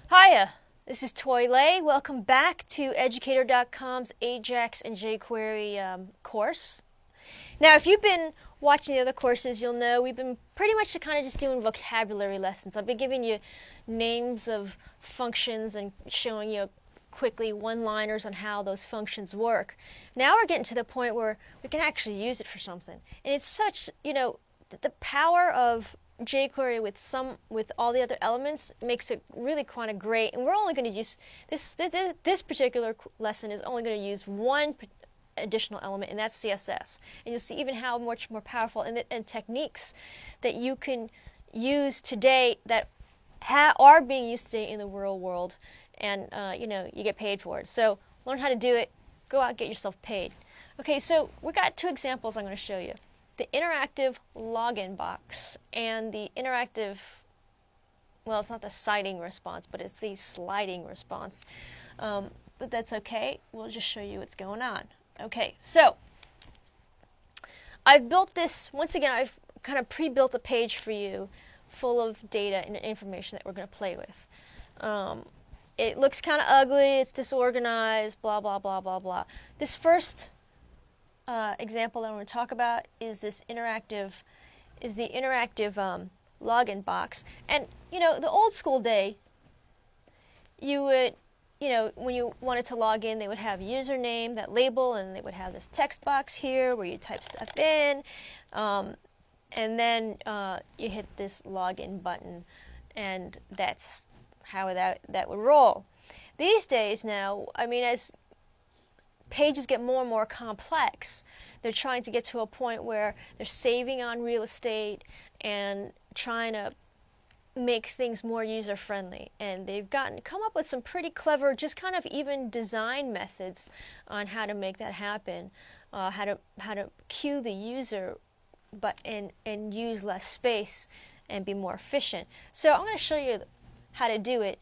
Hiya, this is Toy Lay. Welcome back to Educator.com's Ajax and jQuery course. Now, if you've been watching the other courses, you'll know we've been pretty much kind of just doing vocabulary lessons. I've been giving you names of functions and showing you quickly one-liners on how those functions work. Now we're getting to the point where we can actually use it for something. And it's such, the power of jQuery with all the other elements makes it really kind of great. And we're only going to use this particular lesson is only going to use one additional element, and that's CSS. And you'll see even how much more powerful and techniques that you can use today that are being used today in the real world, and you get paid for it. So learn how to do it. Go out and get yourself paid. Okay, so we got two examples I'm going to show you. The interactive login box and the interactive, well, it's not the citing response, but it's the sliding response. But that's okay. We'll just show you what's going on. Okay, so I've built this, once again, I've kind of pre-built a page for you full of data and information that we're going to play with. It looks kind of ugly, it's disorganized, blah, blah, blah, blah, blah. This first example that I'm going to talk about is the interactive login box. And the old school day, you would, when you wanted to log in, they would have username, that label, and they would have this text box here where you type stuff in, and then you hit this login button, and that's how that would roll. These days now, I mean, as pages get more and more complex, they're trying to get to a point where they're saving on real estate and trying to make things more user-friendly. And they've come up with some pretty clever, just kind of even design methods on how to make that happen, how to cue the user, but and use less space and be more efficient. So I'm going to show you how to do it.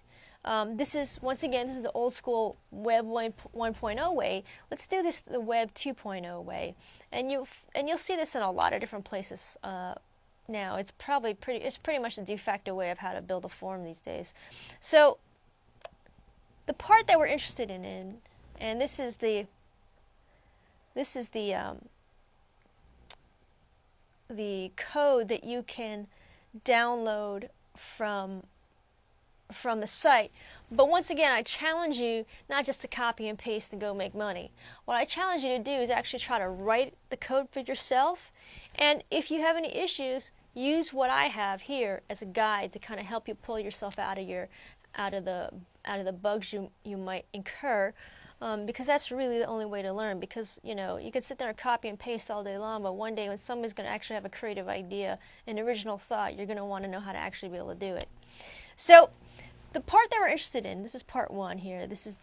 This is the old school Web 1.0 way. Let's do this the Web 2.0 way, and you'll see this in a lot of different places now. It's pretty much the de facto way of how to build a form these days. So the part that we're interested in, and this is the code that you can download from the site. But once again, I challenge you not just to copy and paste and go make money. What I challenge you to do is actually try to write the code for yourself, and if you have any issues, use what I have here as a guide to kind of help you pull yourself out of the bugs you might incur, because that's really the only way to learn. Because you can sit there and copy and paste all day long, but one day when somebody's going to actually have a creative idea, an original thought, you're going to want to know how to actually be able to do it. So the part that we're interested in, this is part one here. This is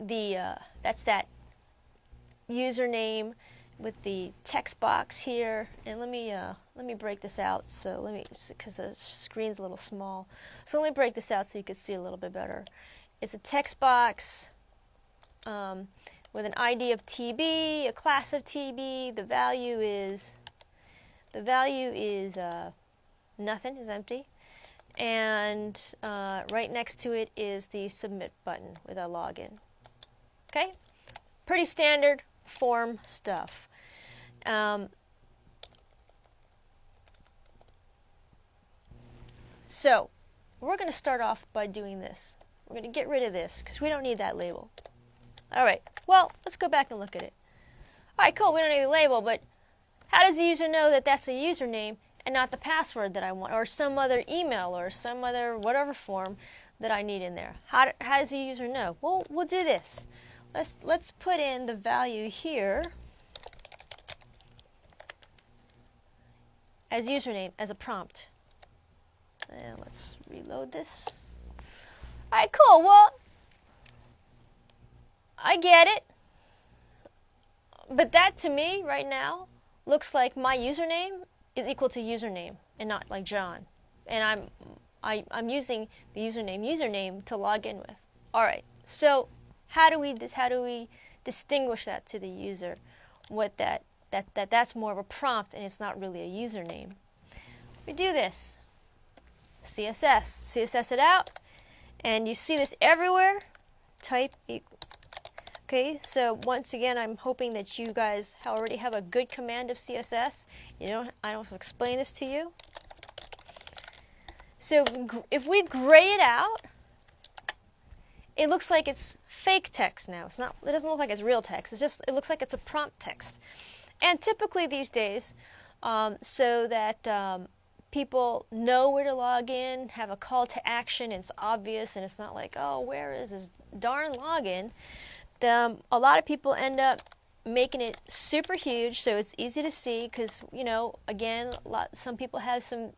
that's that username with the text box here. And let me break this out. Because the screen's a little small. So let me break this out so you can see a little bit better. It's a text box with an ID of TB, a class of TB. The value is nothing, is empty, and right next to it is the submit button with a login. Okay, pretty standard form stuff. So we're going to start off by doing this. We're going to get rid of this because we don't need that label. All right, well, let's go back and look at it. All right, cool, we don't need the label, but how does the user know that that's a username and not the password that I want, or some other email, or some other whatever form that I need in there? How does the user know? Well, we'll do this. Let's put in the value here as username, as a prompt. And let's reload this. All right, cool. Well, I get it. But that to me right now looks like my username is equal to username and not like John. And I'm using the username to log in with. All right. So how do we distinguish that to the user? What that's more of a prompt and it's not really a username. We do this. CSS it out, and you see this everywhere. Type equal. Okay, so once again, I'm hoping that you guys already have a good command of CSS. I don't have to explain this to you. So if we gray it out, it looks like it's fake text now. It's not. It doesn't look like it's real text. It looks like it's a prompt text. And typically these days, so that people know where to log in, have a call to action, and it's obvious, and it's not like, oh, where is this darn login? A lot of people end up making it super huge, so it's easy to see, because again, some people have some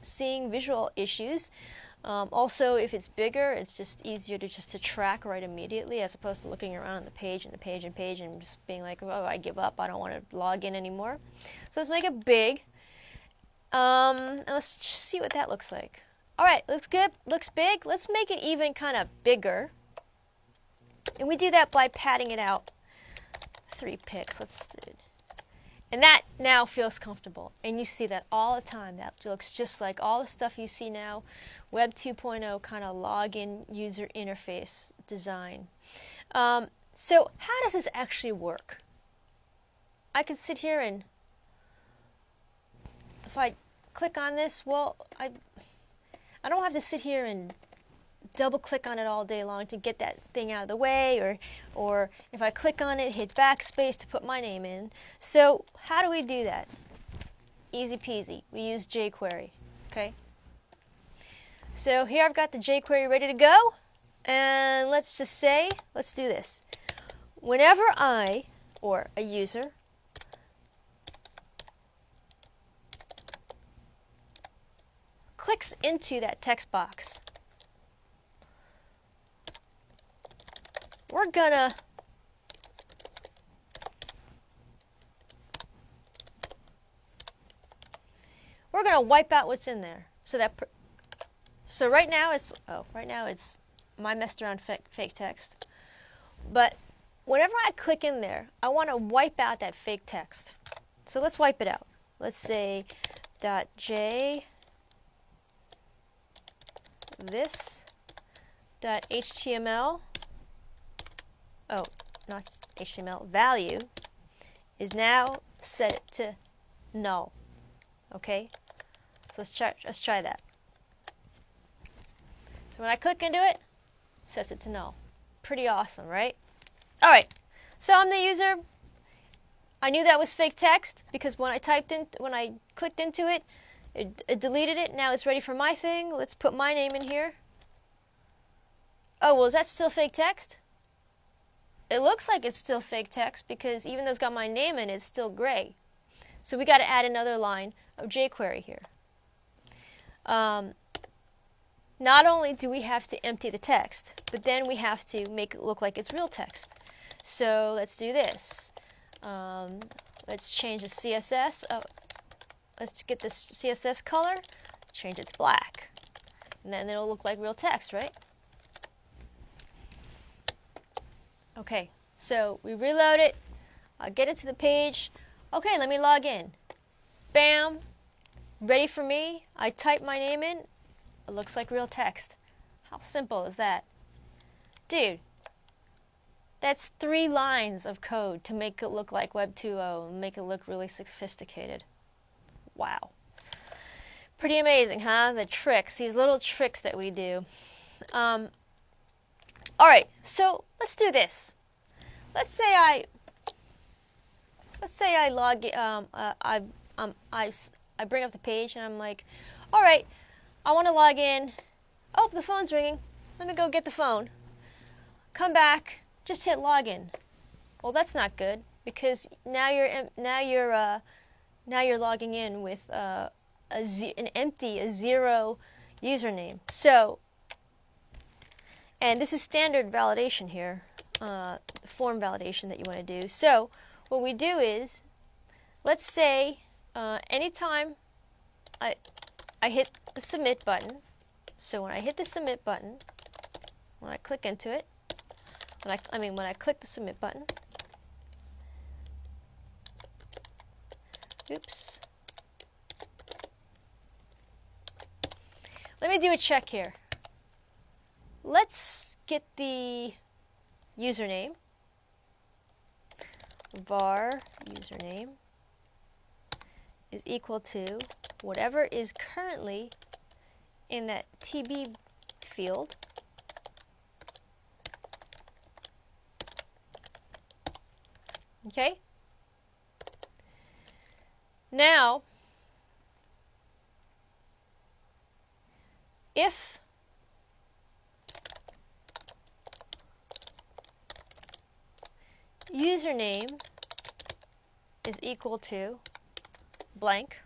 seeing visual issues. Also, if it's bigger, it's just easier to track right immediately, as opposed to looking around on the page and the page and page and just being like, oh, I give up, I don't want to log in anymore. So let's make it big, and let's see what that looks like. All right, looks good, looks big. Let's make it even kind of bigger. And we do that by padding it out 3 pixels. Let's do it. And that now feels comfortable. And you see that all the time. That looks just like all the stuff you see now. Web 2.0 kind of login user interface design. So how does this actually work? I could sit here and if I click on this, well, I don't have to sit here and double click on it all day long to get that thing out of the way, or if I click on it, hit backspace to put my name in. So how do we do that? Easy peasy. We use jQuery. Okay. So here I've got the jQuery ready to go, and let's do this. Whenever I, or a user, clicks into that text box, we're gonna wipe out what's in there. So right now it's my messed around fake text. But whenever I click in there, I want to wipe out that fake text. So let's wipe it out. Let's say .j this .html. Oh, not HTML. Value is now set to null. Okay, so let's try that. So when I click into it, sets it to null. Pretty awesome, right? All right. So I'm the user. I knew that was fake text because when I clicked into it, it deleted it. Now it's ready for my thing. Let's put my name in here. Oh, well, is that still fake text? It looks like it's still fake text because even though it's got my name in it, it's still gray. So we got to add another line of jQuery here. Not only do we have to empty the text, but then we have to make it look like it's real text. So let's do this. Let's change the CSS. Let's get this CSS color, change it to black. And then it'll look like real text, right? Okay, so we reload it. I'll get it to the page. Okay, let me log in. Bam, ready for me. I type my name in. It looks like real text. How simple is that? Dude, that's 3 lines of code to make it look like Web 2.0 and make it look really sophisticated. Wow. Pretty amazing, huh? The tricks, these little tricks that we do. All right, so let's do this. Let's say I log I bring up the page and I'm like, all right, I want to log in. Oh, the phone's ringing. Let me go get the phone. Come back. Just hit login. Well, that's not good because now you're logging in with a zero username. So, and this is standard validation here, form validation that you want to do. So, what we do is, let's say anytime I hit the submit button. So when I hit the submit button, when I click into it, when I click the submit button, oops. let me do a check here. Let's get the username, var username is equal to whatever is currently in that TB field. Okay? Now, if username is equal to blank,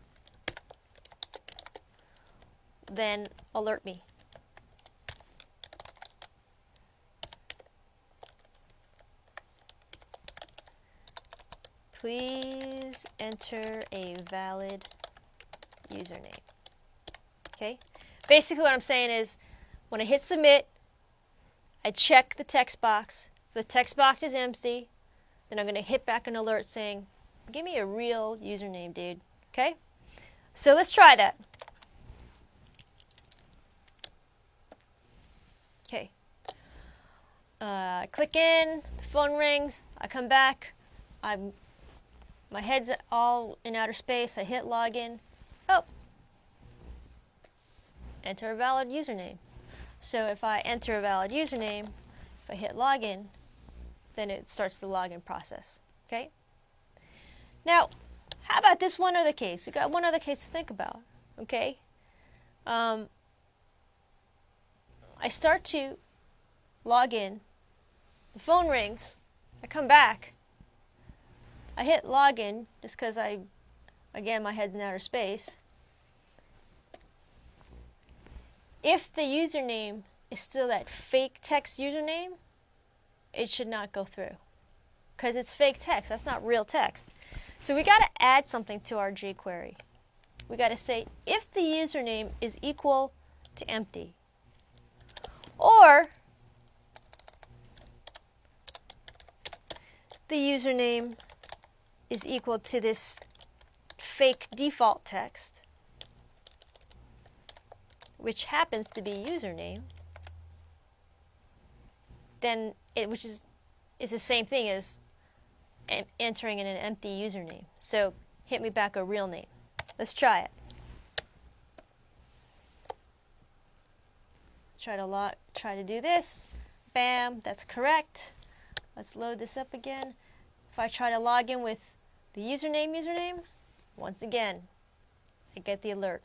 then alert me. Please enter a valid username. Okay? Basically what I'm saying is, when I hit submit, I check the text box. If the text box is empty, then I'm going to hit back an alert saying, give me a real username, dude. Okay? So let's try that. Okay. I click in, the phone rings, I come back, my head's all in outer space, I hit login. Oh, enter a valid username. So if I enter a valid username, if I hit login, then it starts the login process. Okay? Now, how about this one other case? We've got one other case to think about. Okay? I start to log in, the phone rings, I come back, I hit login just because again, my head's in outer space. If the username is still that fake text username, it should not go through because it's fake text. That's not real text. So we got to add something to our jQuery. We got to say if the username is equal to empty, or the username is equal to this fake default text, which happens to be username, then which is the same thing as entering in an empty username. So hit me back a real name. Let's try it. Try to do this. Bam, that's correct. Let's load this up again. If I try to log in with the username, once again, I get the alert.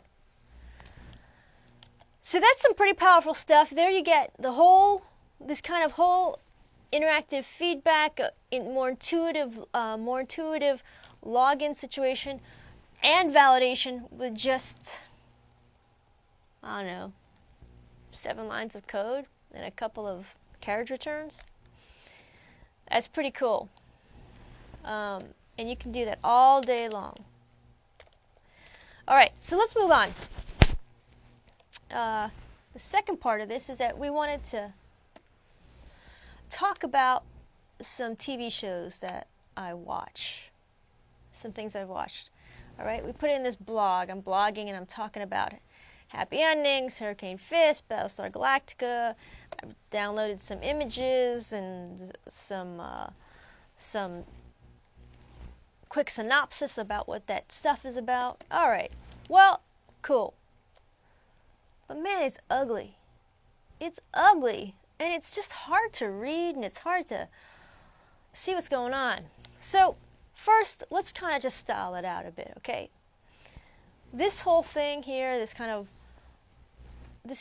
So that's some pretty powerful stuff. There you get this kind of whole interactive feedback, more intuitive login situation, and validation with just, I don't know, 7 lines of code and a couple of carriage returns. That's pretty cool. And you can do that all day long. All right, so let's move on. The second part of this is that we wanted to talk about some TV shows that I watch, some things I've watched. All right, we put it in this blog. I'm blogging and I'm talking about Happy Endings, Hurricane Fist, Battlestar Galactica. I've downloaded some images and some quick synopsis about what that stuff is about. All right, well, cool. But man, it's ugly. It's ugly. And it's just hard to read and it's hard to see what's going on. So first, let's kind of just style it out a bit, okay? This whole thing here, this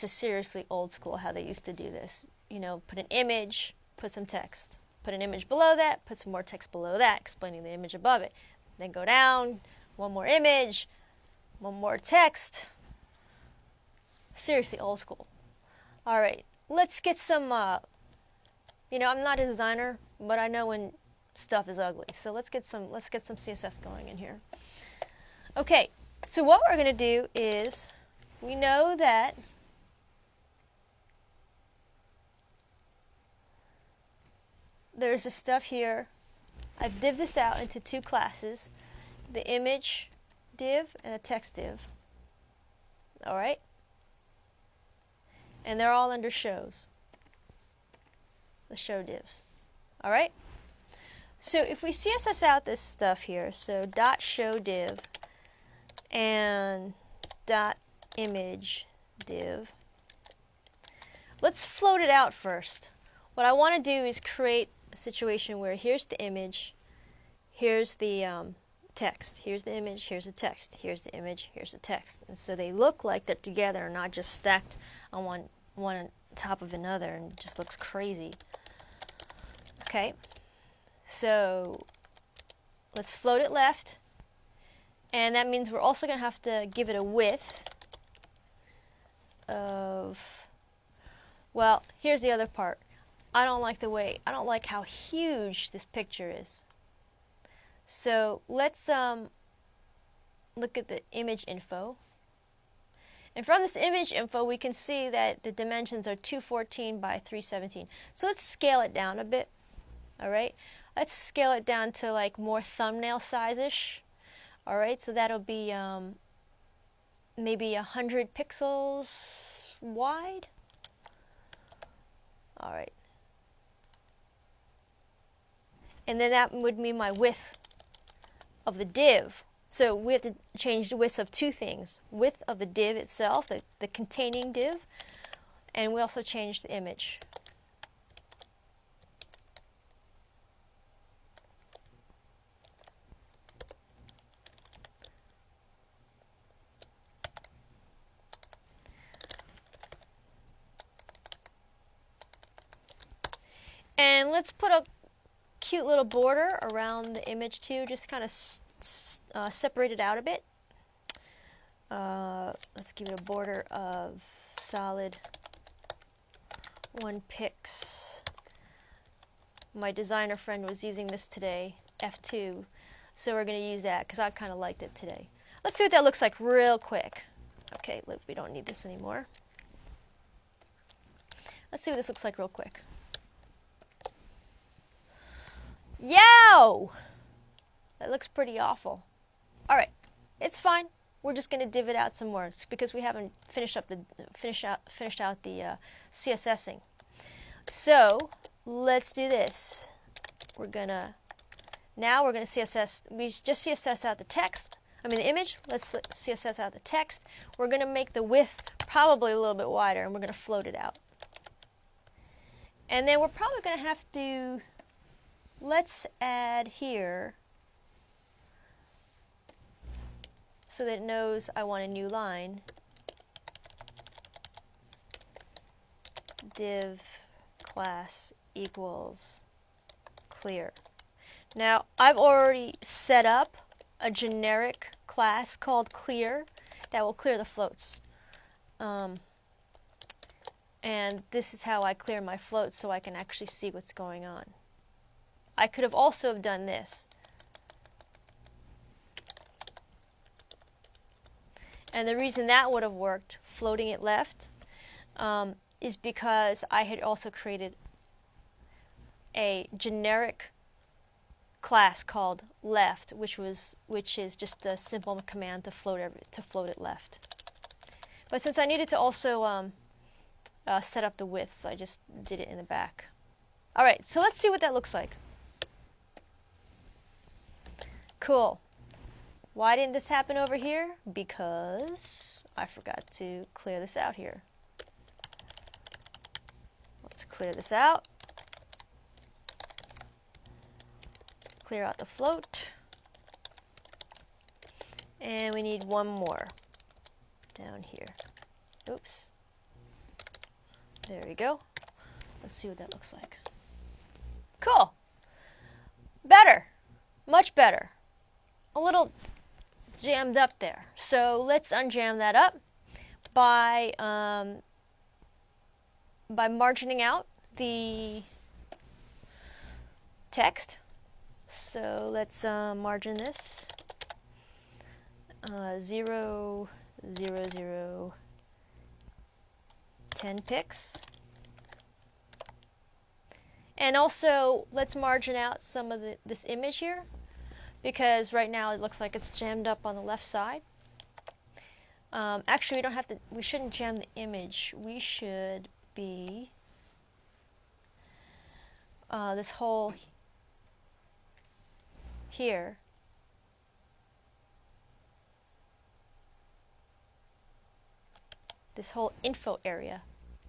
is seriously old school how they used to do this. You know, put an image, put some text. Put an image below that, put some more text below that, explaining the image above it. Then go down, one more image, one more text. Seriously old school. All right, let's get some, I'm not a designer, but I know when stuff is ugly. So let's get some CSS going in here. Okay, so what we're going to do is, we know that there's this stuff here. I've div this out into 2 classes, the image div and a text div. All right. And they're all under shows, the show divs. All right? So if we CSS out this stuff here, so dot show div and dot image div, let's float it out first. What I want to do is create a situation where here's the image, here's the text, here's the image, here's the text, here's the image, here's the text. And so they look like they're together and not just stacked on one on top of another, and it just looks crazy. Okay, so let's float it left, and that means we're also going to have to give it a width of, well, here's the other part. I don't like how huge this picture is. So let's look at the image info. And from this image info, we can see that the dimensions are 214 by 317. So let's scale it down a bit. All right, let's scale it down to like more thumbnail size-ish. All right, so that'll be maybe 100 pixels wide. All right, and then that would mean my width of the div. So we have to change the width of two things: width of the div itself, the containing div, and we also change the image. And let's put a cute little border around the image too, just kind of separate it out a bit. Let's give it a border of solid 1 pix. My designer friend was using this today, F2, so we're going to use that because I kind of liked it today. Let's see what that looks like real quick. Okay, look, we don't need this anymore. Let's see what this looks like real quick. Yow! That looks pretty awful. All right, it's fine. We're just going to div it out some more because we haven't finished out the CSSing. So let's do this. Now we're gonna CSS. We just CSS out the text. The image. Let's CSS out the text. We're gonna make the width probably a little bit wider, and we're gonna float it out. And then we're probably gonna have to. Let's add here so that it knows I want a new line. Div class equals clear. Now I've already set up a generic class called clear that will clear the floats. And this is how I clear my floats so I can actually see what's going on. I could have also done this. And the reason that would have worked, floating it left, is because I had also created a generic class called left, which is just a simple command to float it left. But since I needed to also set up the widths, I just did it in the back. All right, so let's see what that looks like. Cool. Why didn't this happen over here? Because I forgot to clear this out here. Let's clear this out. Clear out the float. And we need one more down here. Oops. There we go. Let's see what that looks like. Cool. Better. Much better. A little jammed up there. So let's unjam that up by margining out the text. So let's margin this 0, 0, 0, 10 pix. And also let's margin out some of this image here, because right now it looks like it's jammed up on the left side. Actually, we don't have to. We shouldn't jam the image. We should be this whole here. This whole info area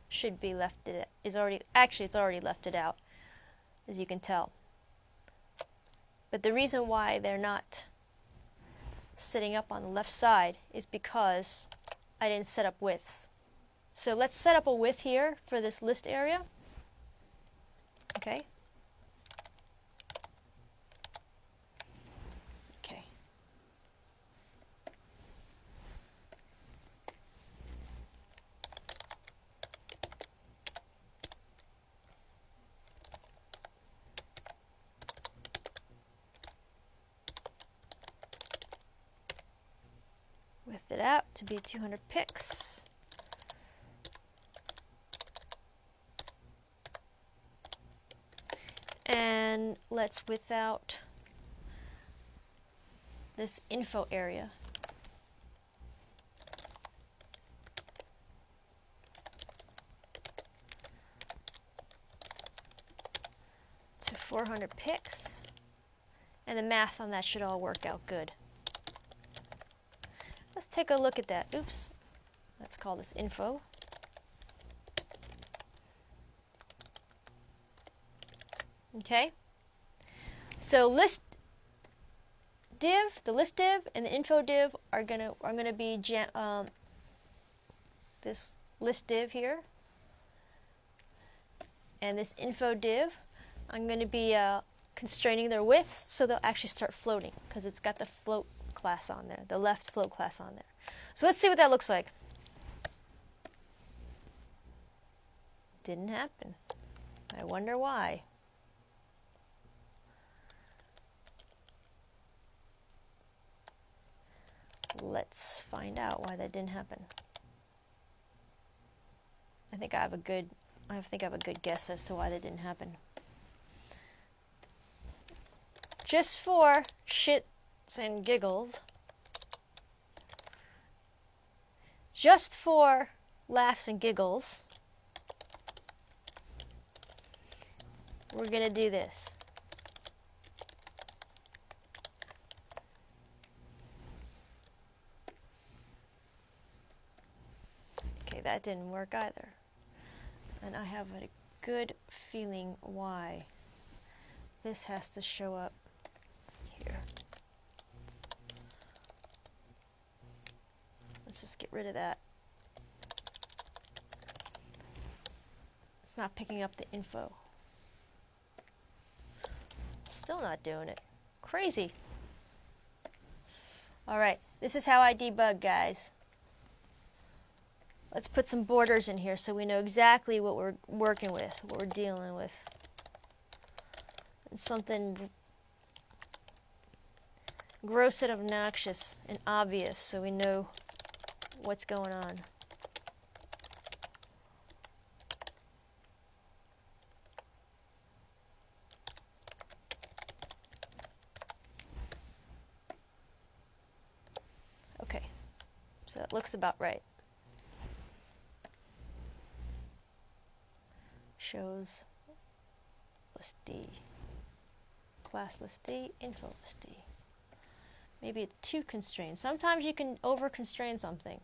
should be left. It's already left it out, as you can tell. But the reason why they're not sitting up on the left side is because I didn't set up widths. So let's set up a width here for this list area. Okay. Okay. Width it out to be 200 pixels. And let's width out this info area. To 400 pixels. And the math on that should all work out good. Let's take a look at that. Oops. Let's call this info. Okay. So list div, the list div, and the info div are gonna be this list div here, and this info div. I'm gonna be constraining their widths so they'll actually start floating because it's got the float class on there, the left float class on there. So let's see what that looks like. Didn't happen. I wonder why. Let's find out why that didn't happen. I think I have a good guess as to why that didn't happen. Just for shits and giggles, just for laughs and giggles, we're gonna do this. Okay, that didn't work either. And I have a good feeling why this has to show up here. Let's just get rid of that. It's not picking up the info. Still not doing it. Crazy. Alright, this is how I debug, guys. Let's put some borders in here so we know exactly what we're working with, what we're dealing with. And something gross and obnoxious and obvious so we know what's going on. Okay, so that looks about right. Shows list D, class list D, info list D. Maybe it's too constrained. Sometimes you can over constrain something.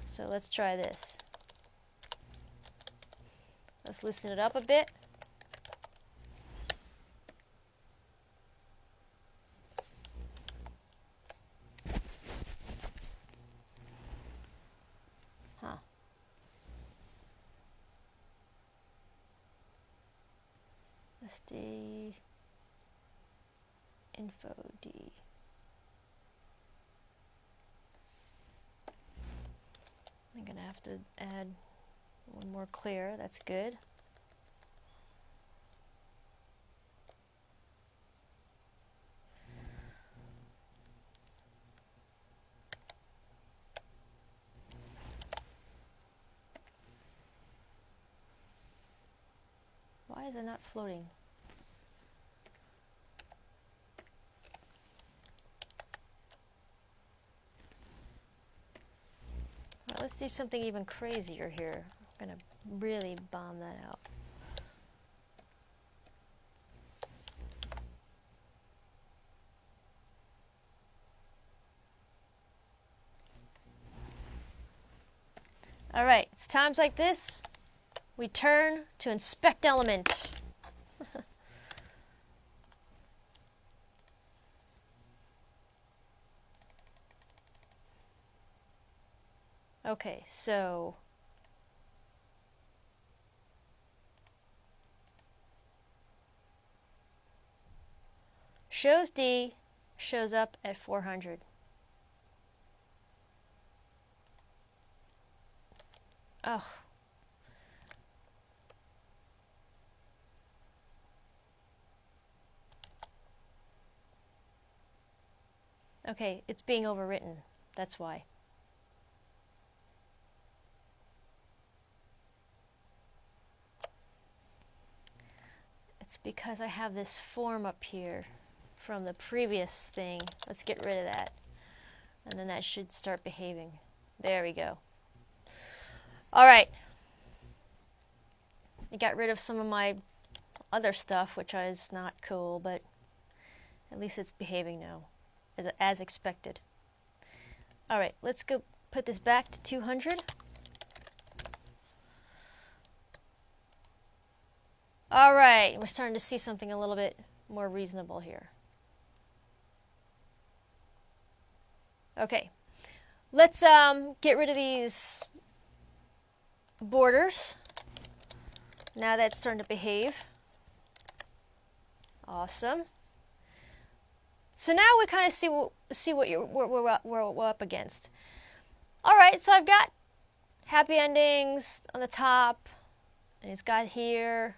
So let's try this. Let's loosen it up a bit. Huh. List D, info D. I'm going to have to add one more clear. That's good. Why is it not floating? let's do something even crazier here. I'm going to really bomb that out. All right, it's times like this we turn to inspect element. Okay, so shows D shows up at 400. Oh. Okay, it's being overwritten. That's why. It's because I have this form up here from the previous thing. Let's get rid of that. And then that should start behaving. There we go. All right. I got rid of some of my other stuff, which is not cool, but at least it's behaving now, as expected. All right, let's go put this back to 200. All right, we're starting to see something a little bit more reasonable here. Okay, let's get rid of these borders. Now that's starting to behave. Awesome. So now we kind of see what we're up against. All right, so I've got happy endings on the top, and it's got here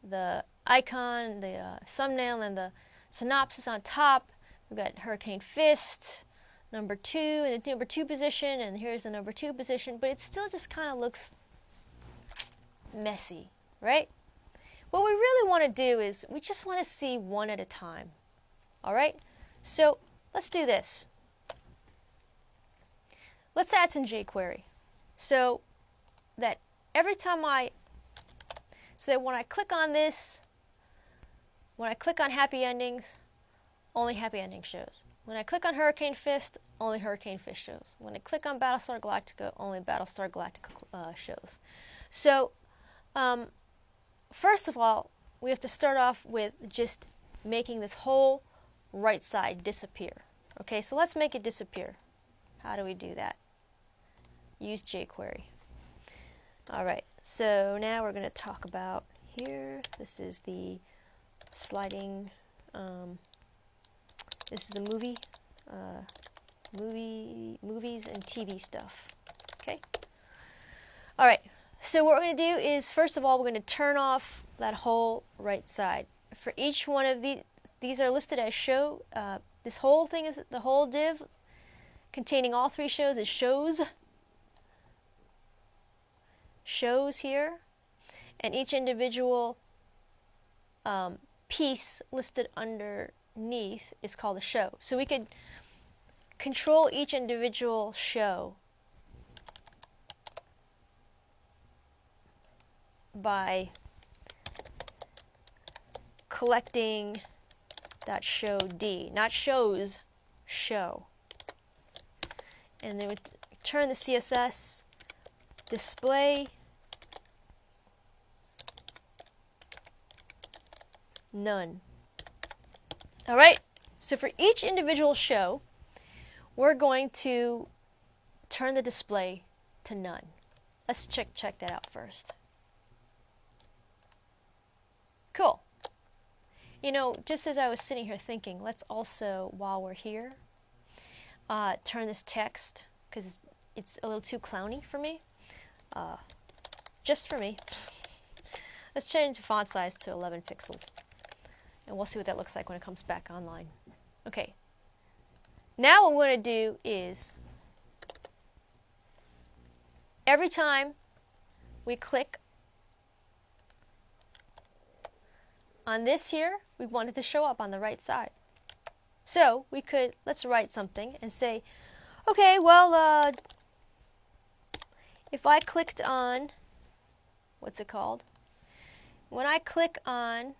the icon, the thumbnail, and the synopsis on top. We've got Hurricane Fist, number 2, in the number 2 position, and here's the number 2 position, but it still just kind of looks messy, right? What we really want to do is we just want to see one at a time. All right? So let's do this. Let's add some jQuery. So that every time so that when I click on this, when I click on happy endings, only happy ending shows. When I click on Hurricane Fist, only Hurricane Fist shows. When I click on Battlestar Galactica, only Battlestar Galactica shows. So first of all, we have to start off with just making this whole right side disappear. Okay, so let's make it disappear. How do we do that? Use jQuery. All right, so now we're going to talk about here. This is the sliding, this is the movies and TV stuff. Okay. All right. So what we're going to do is, first of all, we're going to turn off that whole right side. For each one of these are listed as show. This whole thing is the whole div containing all 3 shows is shows here, and each individual piece listed underneath is called a show. So we could control each individual show by collecting .show D, not shows, show. And then we turn the CSS display none. All right, so for each individual show, we're going to turn the display to none. Let's check that out first. Cool. You know, just as I was sitting here thinking, let's also, while we're here, turn this text, because it's a little too clowny for me. Just for me. Let's change the font size to 11 pixels. And we'll see what that looks like when it comes back online. Okay. Now what we're going to do is, every time we click on this here, we want it to show up on the right side. So we could, let's write something and say, okay, well, if I clicked on, what's it called? When I click on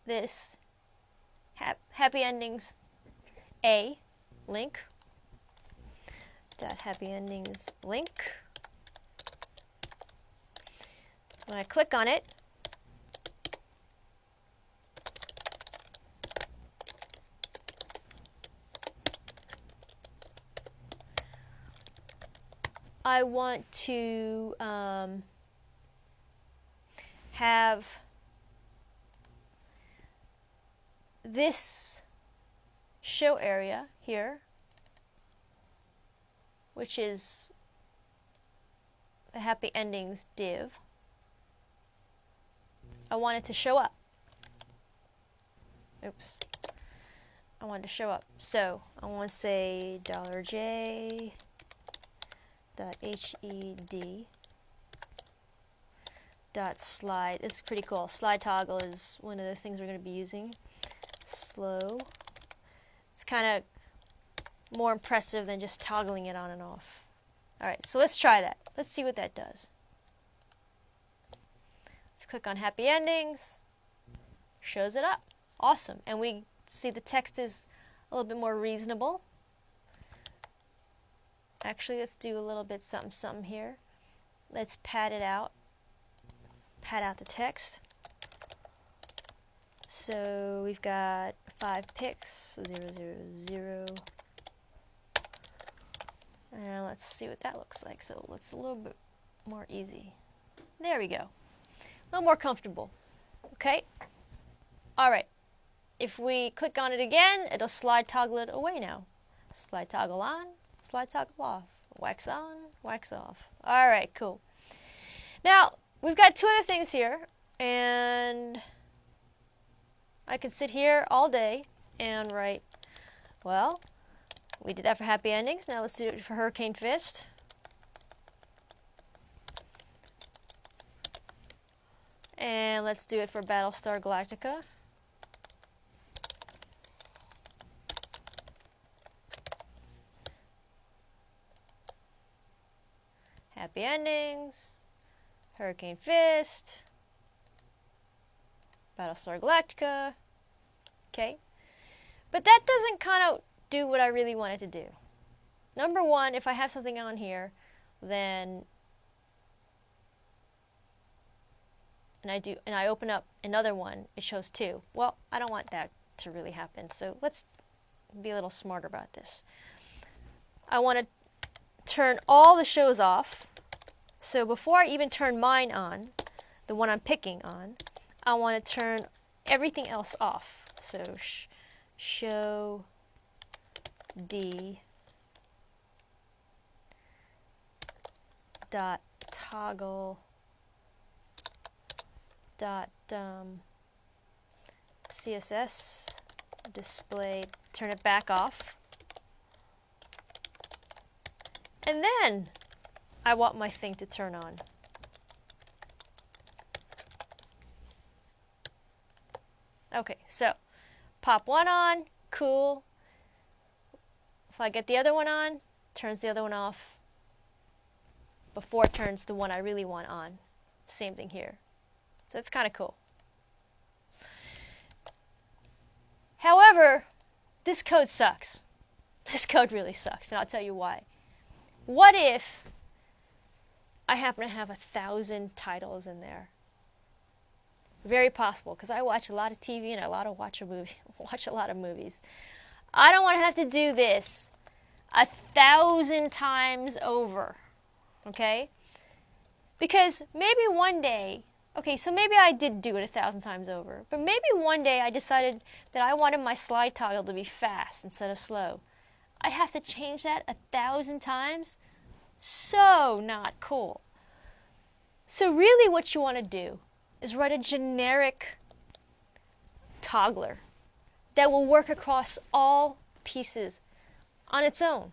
this Happy Endings A link, .happy endings link, when I click on it, I want to have this show area here, which is the Happy Endings div. I want it to show up. Oops. I want it to show up. So I want to say $J .hed .slide. This is pretty cool. Slide toggle is one of the things we're going to be using. Slow. It's kind of more impressive than just toggling it on and off. Alright, so let's try that. Let's see what that does. Let's click on Happy Endings. Shows it up. Awesome. And we see the text is a little bit more reasonable. Actually, let's do a little bit something here. Let's pad it out. Pad out the text. So we've got 5 pixels, 0, 0, 0. And let's see what that looks like. So it looks a little bit more easy. There we go. A little more comfortable. Okay? Alright. If we click on it again, it'll slide toggle it away now. Slide toggle on, slide toggle off. Wax on, wax off. Alright, cool. Now, we've got 2 other things here, and I could sit here all day and write, well, we did that for Happy Endings. Now let's do it for Hurricane Fist. And let's do it for Battlestar Galactica. Happy Endings, Hurricane Fist, Battlestar Galactica. Okay. But that doesn't kind of do what I really want it to do. Number one, if I have something on here, then and I open up another one, it shows 2. Well, I don't want that to really happen. So let's be a little smarter about this. I want to turn all the shows off. So before I even turn mine on, the one I'm picking on, I want to turn everything else off. So show D dot toggle dot CSS display, turn it back off. And then I want my thing to turn on. Okay, so pop one on, cool. If I get the other one on, turns the other one off before it turns the one I really want on. Same thing here. So it's kind of cool. However, this code sucks. This code really sucks, and I'll tell you why. What if I happen to have 1,000 titles in there? Very possible, because I watch a lot of TV and watch a lot of movies. I don't want to have to do this 1,000 times over, okay? Because maybe one day, okay, so maybe I did do it 1,000 times over, but maybe one day I decided that I wanted my slide toggle to be fast instead of slow. I have to change that 1,000 times? So not cool. So really what you want to do is write a generic toggler that will work across all pieces on its own,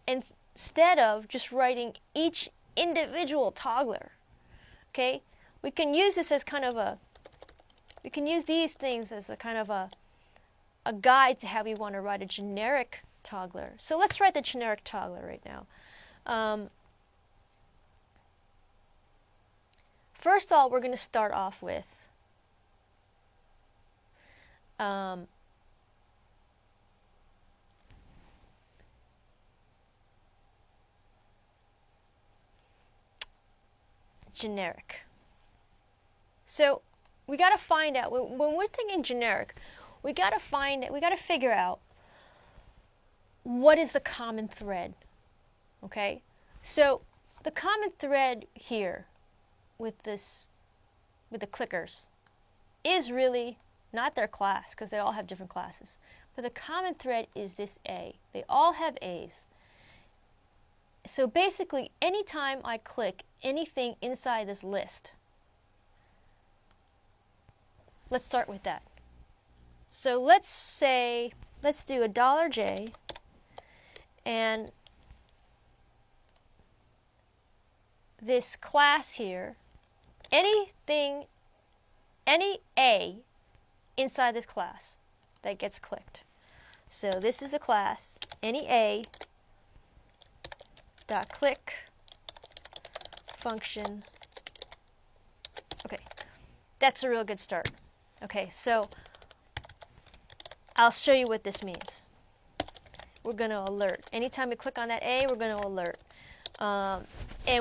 instead of just writing each individual toggler. Okay? We can use this as kind of we can use these things as a kind of a guide to how we want to write a generic toggler. So let's write the generic toggler right now. first of all, we're going to start off with generic. So we got to find out, when we're thinking generic, we got to figure out what is the common thread. Okay? So the common thread here with the clickers is really not their class, because they all have different classes. But the common thread is this A. They all have A's. So basically, anytime I click anything inside this list, let's start with that. So let's do $J, and this class here, any A inside this class that gets clicked. So this is the class, any A dot click function. Okay, that's a real good start. Okay, so I'll show you what this means. We're going to alert. Anytime we click on that A, we're going to alert. And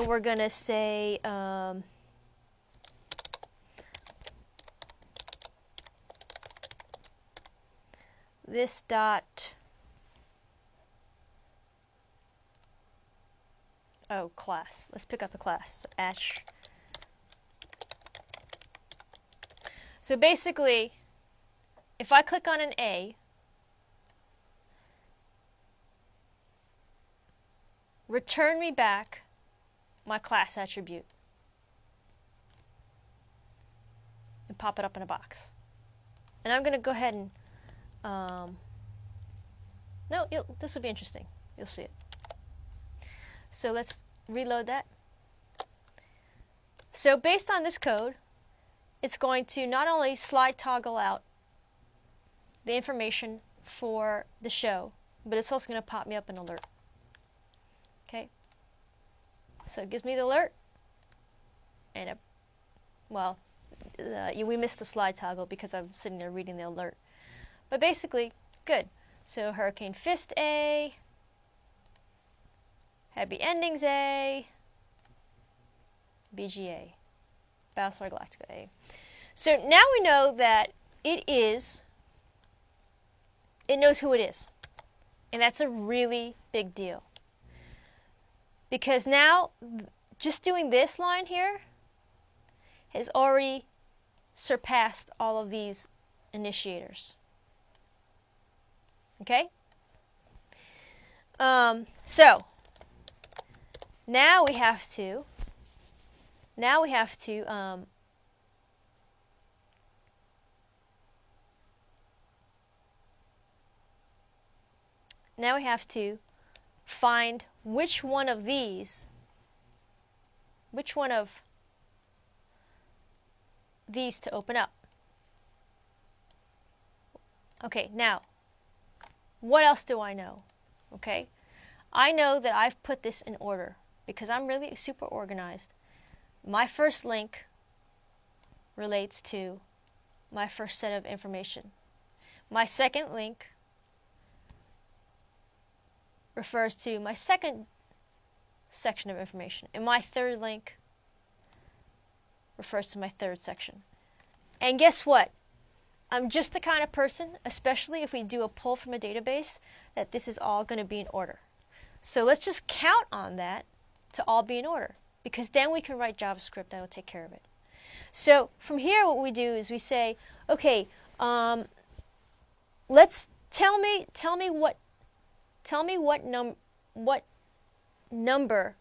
we're going to say this dot class. Let's pick up the class. So ash. So basically, if I click on an A, return me back my class attribute and pop it up in a box. And I'm going to go ahead and this will be interesting. You'll see it. So let's reload that. So based on this code, it's going to not only slide toggle out the information for the show, but it's also going to pop me up an alert. Okay? So it gives me the alert, and we missed the slide toggle because I'm sitting there reading the alert. But basically, good. So Hurricane Fist A, Happy Endings A, BGA, Battlestar Galactica A. So now we know that it knows who it is. And that's a really big deal. Because now, just doing this line here has already surpassed all of these initiators. Okay? So now we have to find which one of these to open up. Okay, now, what else do I know? Okay, I know that I've put this in order because I'm really super organized. My first link relates to my first set of information. My second link refers to my second section of information. And my third link refers to my third section. And guess what? I'm just the kind of person, especially if we do a pull from a database, that this is all going to be in order. So let's just count on that to all be in order, because then we can write JavaScript that will take care of it. So from here, what we do is we say, okay, let's tell me what number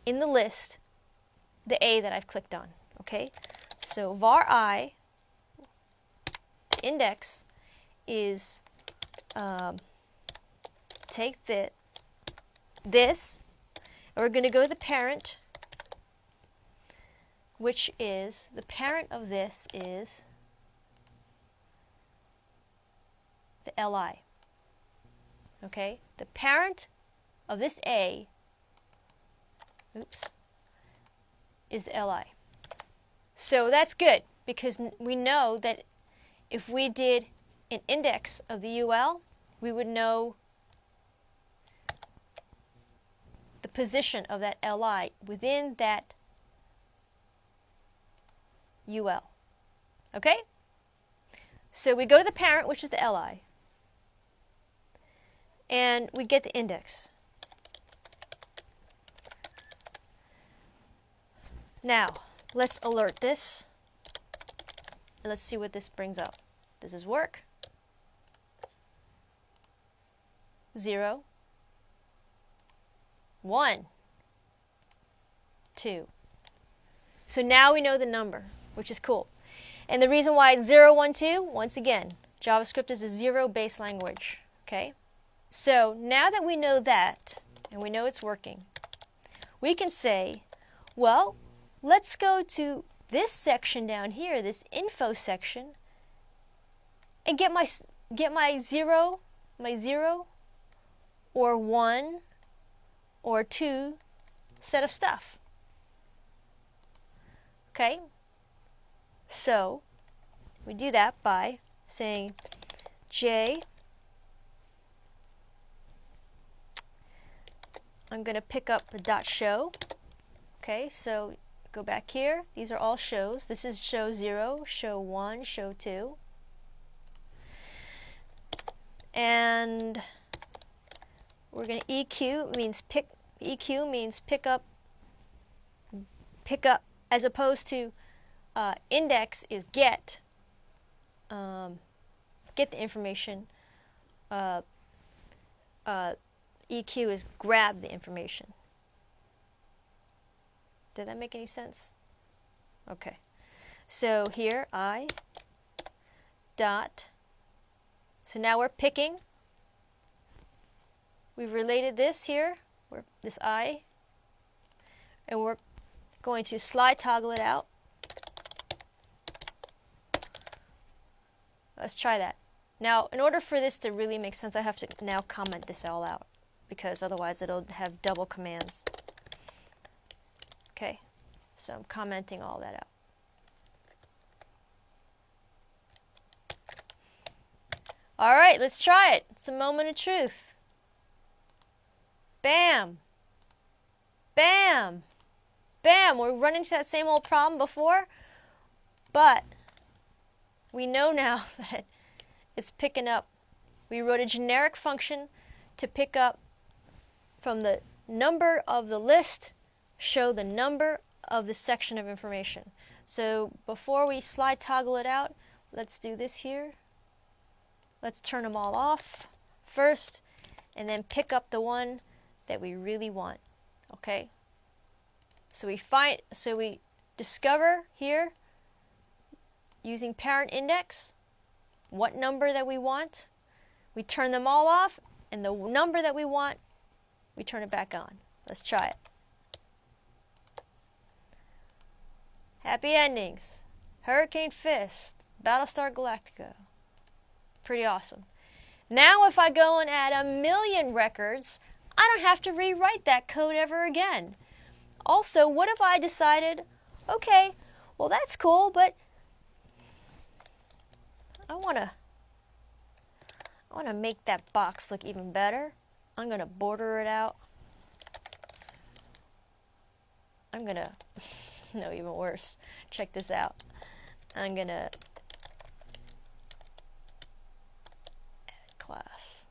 in the list the A that I've clicked on. Okay, so var I index is take this, and we're going to go to the parent, which is the parent of this is the li. Okay, the parent of this A, is li. So that's good because we know that if we did an index of the UL, we would know the position of that LI within that UL. Okay? So we go to the parent, which is the LI, and we get the index. Now, let's alert this, and let's see what this brings up. Does this work? 0, 1, 2. So now we know the number, which is cool. And the reason why it's 0, 1, 2, once again, JavaScript is a zero-based language. Okay? So now that we know that, and we know it's working, we can say, well, let's go to this section down here, this info section, and get my zero or 1 or 2 set of stuff. Okay? So we do that by saying J, I'm going to pick up the dot show. Okay, so go back here. These are all shows. This is show 0, show 1, show 2. And we're going to EQ means pick up as opposed to index is get the information. EQ is grab the information. Did that make any sense? Okay. So here I dot. So now we're picking. We've related this here, this I, and we're going to slide toggle it out. Let's try that. Now, in order for this to really make sense, I have to now comment this all out, because otherwise it'll have double commands. Okay, so I'm commenting all that out. All right, let's try it. It's a moment of truth. Bam! Bam! Bam! We're running into that same old problem before, but we know now that it's picking up. We wrote a generic function to pick up from the number of the list, show the number of the section of information. So before we slide toggle it out, let's do this here. Let's turn them all off first, and then pick up the one that we really want. Okay? So we discover here using parent index what number that we want. We turn them all off, and the number that we want, we turn it back on. Let's try it. Happy endings. Hurricane Fist. Battlestar Galactica. Pretty awesome. Now if I go and add 1,000,000 records, I don't have to rewrite that code ever again. Also, what if I decided, okay, well that's cool, but I want to make that box look even better. I'm going to border it out. I'm going to, no, even worse. Check this out. I'm going to add class.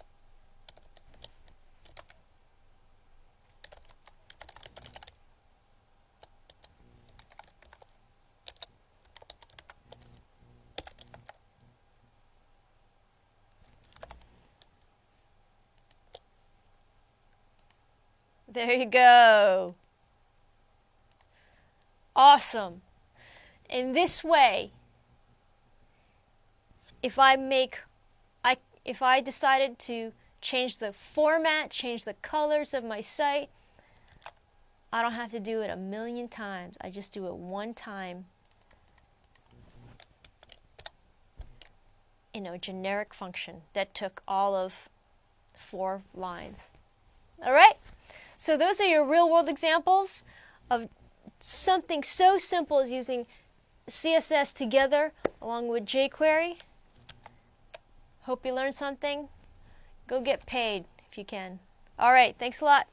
There you go. Awesome. In this way, if I decided to change the format, change the colors of my site, I don't have to do it 1,000,000 times. I just do it one time in a generic function that took all of 4 lines. All right? So those are your real-world examples of something so simple as using CSS Together along with jQuery. Hope you learned something. Go get paid if you can. All right, thanks a lot.